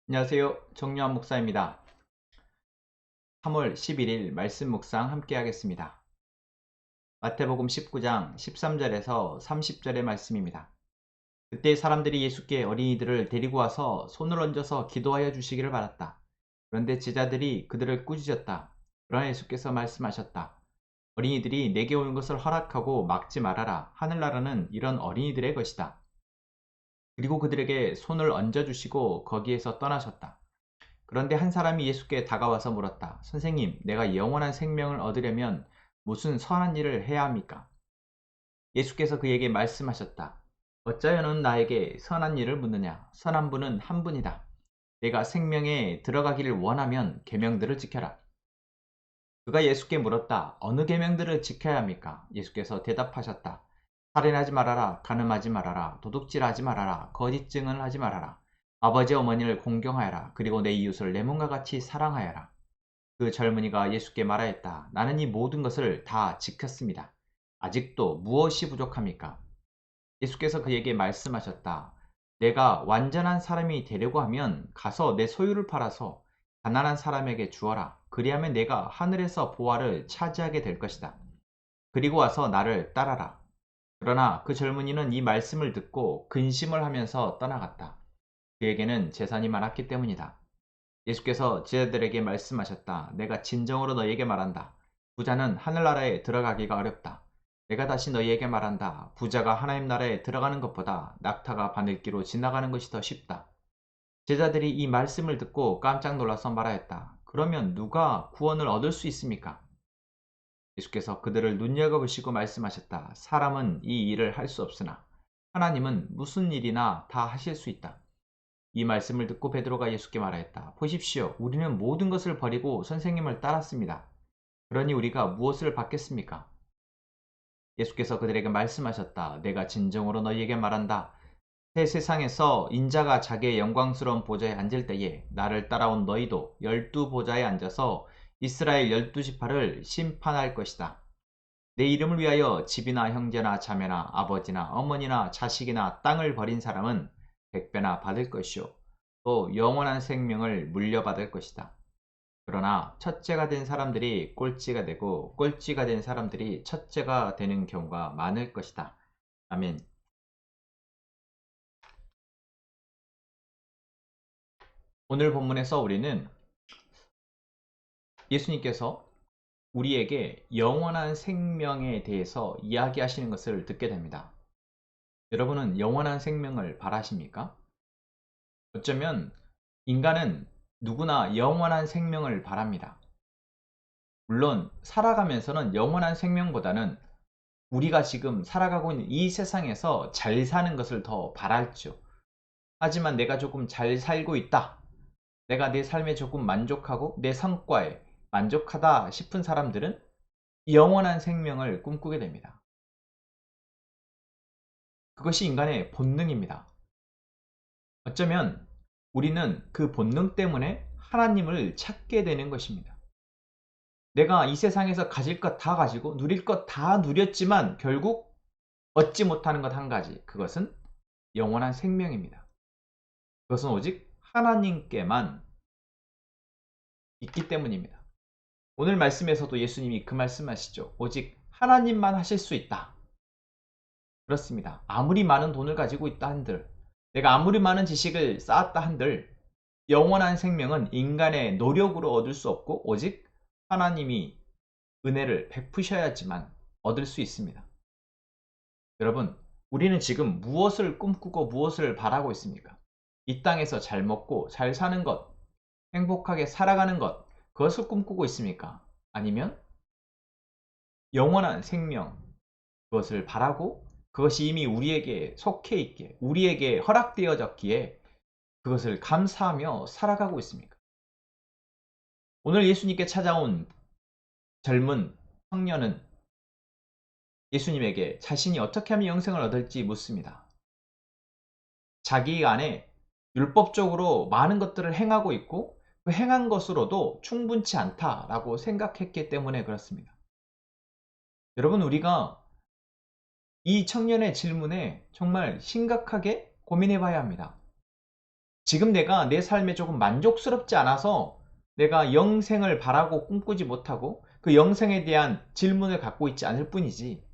안녕하세요. 정유한 목사입니다. 3월 11일 말씀 묵상 함께 하겠습니다. 마태복음 19장 13절에서 30절의 말씀입니다. 그때 사람들이 예수께 어린이들을 데리고 와서 손을 얹어서 기도하여 주시기를 바랐다. 그런데 제자들이 그들을 꾸짖었다. 그러나 예수께서 말씀하셨다. 어린이들이 내게 오는 것을 허락하고 막지 말아라. 하늘나라는 이런 어린이들의 것이다. 그리고 그들에게 손을 얹어주시고 거기에서 떠나셨다. 그런데 한 사람이 예수께 다가와서 물었다. 선생님, 내가 영원한 생명을 얻으려면 무슨 선한 일을 해야 합니까? 예수께서 그에게 말씀하셨다. 어찌하여 너는 나에게 선한 일을 묻느냐? 선한 분은 한 분이다. 내가 생명에 들어가기를 원하면 계명들을 지켜라. 그가 예수께 물었다. 어느 계명들을 지켜야 합니까? 예수께서 대답하셨다. 살인하지 말아라, 간음하지 말아라, 도둑질하지 말아라, 거짓 증언을 하지 말아라. 아버지 어머니를 공경하여라. 그리고 내 이웃을 내 몸과 같이 사랑하여라. 그 젊은이가 예수께 말하였다. 나는 이 모든 것을 다 지켰습니다. 아직도 무엇이 부족합니까? 예수께서 그에게 말씀하셨다. 내가 완전한 사람이 되려고 하면 가서 내 소유를 팔아서 가난한 사람에게 주어라. 그리하면 내가 하늘에서 보화를 차지하게 될 것이다. 그리고 와서 나를 따라라. 그러나 그 젊은이는 이 말씀을 듣고 근심을 하면서 떠나갔다. 그에게는 재산이 많았기 때문이다. 예수께서 제자들에게 말씀하셨다. 내가 진정으로 너희에게 말한다. 부자는 하늘나라에 들어가기가 어렵다. 내가 다시 너희에게 말한다. 부자가 하나님 나라에 들어가는 것보다 낙타가 바늘기로 지나가는 것이 더 쉽다. 제자들이 이 말씀을 듣고 깜짝 놀라서 말하였다. 그러면 누가 구원을 얻을 수 있습니까? 예수께서 그들을 눈여겨보시고 말씀하셨다. 사람은 이 일을 할 수 없으나 하나님은 무슨 일이나 다 하실 수 있다. 이 말씀을 듣고 베드로가 예수께 말하였다. 보십시오. 우리는 모든 것을 버리고 선생님을 따랐습니다. 그러니 우리가 무엇을 받겠습니까? 예수께서 그들에게 말씀하셨다. 내가 진정으로 너희에게 말한다. 새 세상에서 인자가 자기의 영광스러운 보좌에 앉을 때에 나를 따라온 너희도 12보좌에 앉아서 이스라엘 12지파를 심판할 것이다. 내 이름을 위하여 집이나 형제나 자매나 아버지나 어머니나 자식이나 땅을 버린 사람은 100배나 받을 것이요 또 영원한 생명을 물려받을 것이다. 그러나 첫째가 된 사람들이 꼴찌가 되고 꼴찌가 된 사람들이 첫째가 되는 경우가 많을 것이다. 아멘. 오늘 본문에서 우리는 예수님께서 우리에게 영원한 생명에 대해서 이야기하시는 것을 듣게 됩니다. 여러분은 영원한 생명을 바라십니까? 어쩌면 인간은 누구나 영원한 생명을 바랍니다. 물론 살아가면서는 영원한 생명보다는 우리가 지금 살아가고 있는 이 세상에서 잘 사는 것을 더 바랄죠. 하지만 내가 조금 잘 살고 있다. 내가 내 삶에 조금 만족하고 내 성과에 만족하다 싶은 사람들은 영원한 생명을 꿈꾸게 됩니다. 그것이 인간의 본능입니다. 어쩌면 우리는 그 본능 때문에 하나님을 찾게 되는 것입니다. 내가 이 세상에서 가질 것 다 가지고 누릴 것 다 누렸지만 결국 얻지 못하는 것 한 가지. 그것은 영원한 생명입니다. 그것은 오직 하나님께만 있기 때문입니다. 오늘 말씀에서도 예수님이 그 말씀하시죠. 오직 하나님만 하실 수 있다. 그렇습니다. 아무리 많은 돈을 가지고 있다 한들, 내가 아무리 많은 지식을 쌓았다 한들, 영원한 생명은 인간의 노력으로 얻을 수 없고 오직 하나님이 은혜를 베푸셔야지만 얻을 수 있습니다. 여러분, 우리는 지금 무엇을 꿈꾸고 무엇을 바라고 있습니까? 이 땅에서 잘 먹고 잘 사는 것, 행복하게 살아가는 것, 그것을 꿈꾸고 있습니까? 아니면 영원한 생명, 그것을 바라고 그것이 이미 우리에게 속해 있기에, 우리에게 허락되어졌기에 그것을 감사하며 살아가고 있습니까? 오늘 예수님께 찾아온 젊은 청년은 예수님에게 자신이 어떻게 하면 영생을 얻을지 묻습니다. 자기 안에 율법적으로 많은 것들을 행하고 있고 그 행한 것으로도 충분치 않다라고 생각했기 때문에 그렇습니다. 여러분, 우리가 이 청년의 질문에 정말 심각하게 고민해 봐야 합니다. 지금 내가 내 삶에 조금 만족스럽지 않아서 내가 영생을 바라고 꿈꾸지 못하고 그 영생에 대한 질문을 갖고 있지 않을 뿐이지,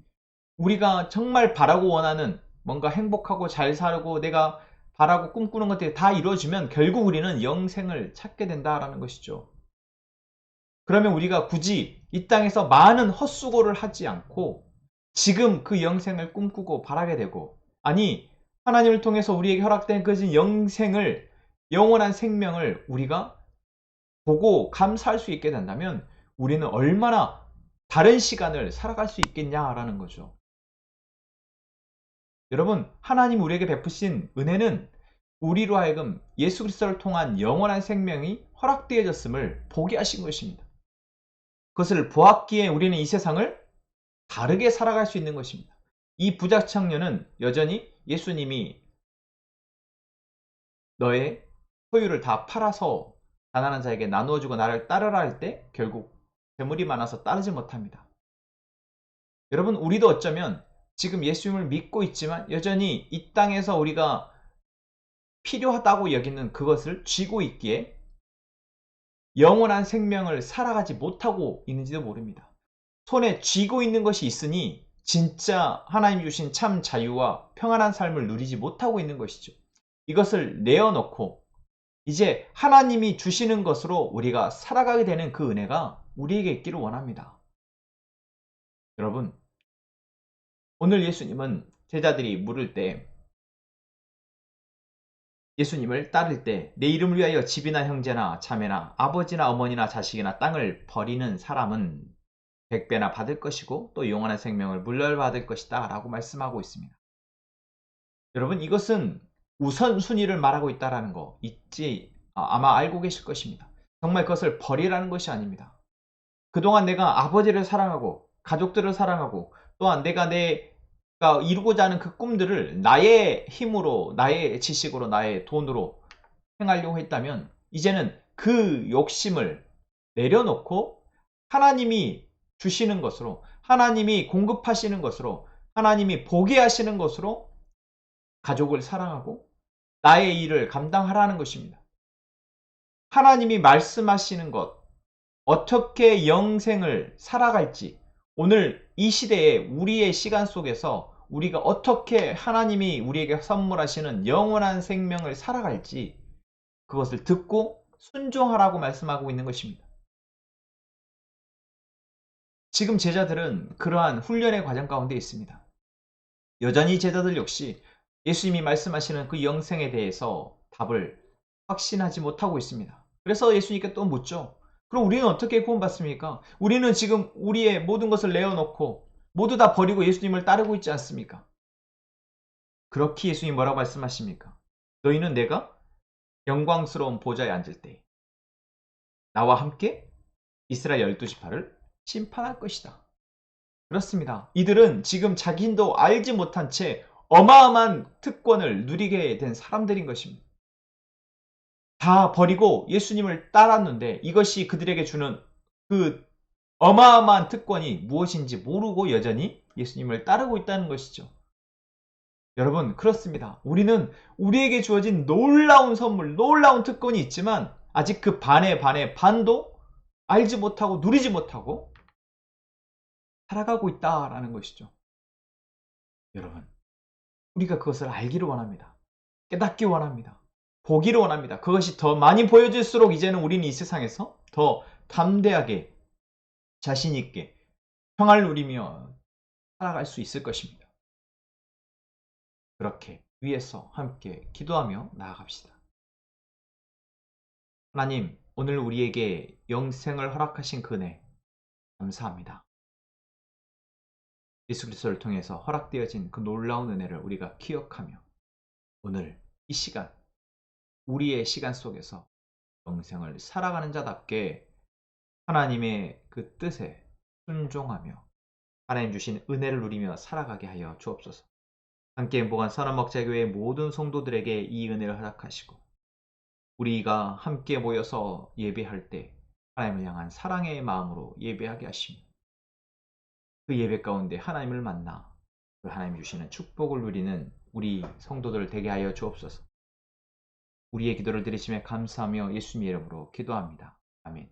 우리가 정말 바라고 원하는 뭔가 행복하고 잘 살고 내가 바라고 꿈꾸는 것들이 다 이루어지면 결국 우리는 영생을 찾게 된다라는 것이죠. 그러면 우리가 굳이 이 땅에서 많은 헛수고를 하지 않고 지금 그 영생을 꿈꾸고 바라게 되고, 아니 하나님을 통해서 우리에게 허락된 그 영생을, 영원한 생명을 우리가 보고 감사할 수 있게 된다면 우리는 얼마나 다른 시간을 살아갈 수 있겠냐라는 거죠. 여러분, 하나님 우리에게 베푸신 은혜는 우리로 하여금 예수 그리스도를 통한 영원한 생명이 허락되어졌음을 보게 하신 것입니다. 그것을 보았기에 우리는 이 세상을 다르게 살아갈 수 있는 것입니다. 이 부자 청년은 여전히 예수님이 너의 소유를 다 팔아서 가난한 자에게 나누어주고 나를 따르라 할 때 결국 재물이 많아서 따르지 못합니다. 여러분, 우리도 어쩌면 지금 예수님을 믿고 있지만 여전히 이 땅에서 우리가 필요하다고 여기는 그것을 쥐고 있기에 영원한 생명을 살아가지 못하고 있는지도 모릅니다. 손에 쥐고 있는 것이 있으니 진짜 하나님 주신 참 자유와 평안한 삶을 누리지 못하고 있는 것이죠. 이것을 내어놓고 이제 하나님이 주시는 것으로 우리가 살아가게 되는 그 은혜가 우리에게 있기를 원합니다. 여러분, 오늘 예수님은 제자들이 물을 때, 예수님을 따를 때 내 이름을 위하여 집이나 형제나 자매나 아버지나 어머니나 자식이나 땅을 버리는 사람은 100배나 받을 것이고 또 영원한 생명을 물려받을 것이다 라고 말씀하고 있습니다. 여러분, 이것은 우선순위를 말하고 있다는 거 아마 알고 계실 것입니다. 정말 그것을 버리라는 것이 아닙니다. 그동안 내가 아버지를 사랑하고 가족들을 사랑하고 또한 내가 이루고자 하는 그 꿈들을 나의 힘으로, 나의 지식으로, 나의 돈으로 행하려고 했다면 이제는 그 욕심을 내려놓고 하나님이 주시는 것으로, 하나님이 공급하시는 것으로, 하나님이 보게 하시는 것으로 가족을 사랑하고 나의 일을 감당하라는 것입니다. 하나님이 말씀하시는 것, 어떻게 영생을 살아갈지, 오늘 이 시대에 우리의 시간 속에서 우리가 어떻게 하나님이 우리에게 선물하시는 영원한 생명을 살아갈지 그것을 듣고 순종하라고 말씀하고 있는 것입니다. 지금 제자들은 그러한 훈련의 과정 가운데 있습니다. 여전히 제자들 역시 예수님이 말씀하시는 그 영생에 대해서 답을 확신하지 못하고 있습니다. 그래서 예수님께 또 묻죠. 그럼 우리는 어떻게 구원받습니까? 우리는 지금 우리의 모든 것을 내어놓고 모두 다 버리고 예수님을 따르고 있지 않습니까? 그렇게 예수님이 뭐라고 말씀하십니까? 너희는 내가 영광스러운 보좌에 앉을 때 나와 함께 이스라엘 12지파를 심판할 것이다. 그렇습니다. 이들은 지금 자신도 알지 못한 채 어마어마한 특권을 누리게 된 사람들인 것입니다. 다 버리고 예수님을 따랐는데 이것이 그들에게 주는 그 어마어마한 특권이 무엇인지 모르고 여전히 예수님을 따르고 있다는 것이죠. 여러분, 그렇습니다. 우리는 우리에게 주어진 놀라운 선물, 놀라운 특권이 있지만 아직 그 반의 반도 알지 못하고 누리지 못하고 살아가고 있다라는 것이죠. 여러분, 우리가 그것을 알기를 원합니다. 깨닫기 원합니다. 보기를 원합니다. 그것이 더 많이 보여질수록 이제는 우리는 이 세상에서 더 담대하게 자신 있게 평화를 누리며 살아갈 수 있을 것입니다. 그렇게 위에서 함께 기도하며 나아갑시다. 하나님, 오늘 우리에게 영생을 허락하신 그 은혜 감사합니다. 예수 그리스도를 통해서 허락되어진 그 놀라운 은혜를 우리가 기억하며 오늘 이 시간, 우리의 시간 속에서 영생을 살아가는 자답게 하나님의 그 뜻에 순종하며 하나님 주신 은혜를 누리며 살아가게 하여 주옵소서. 함께 행복한 선한목자교회 모든 성도들에게 이 은혜를 허락하시고 우리가 함께 모여서 예배할 때 하나님을 향한 사랑의 마음으로 예배하게 하시며 그 예배 가운데 하나님을 만나 그 하나님 주시는 축복을 누리는 우리 성도들 되게 하여 주옵소서. 우리의 기도를 들으심에 감사하며 예수님의 이름으로 기도합니다. 아멘.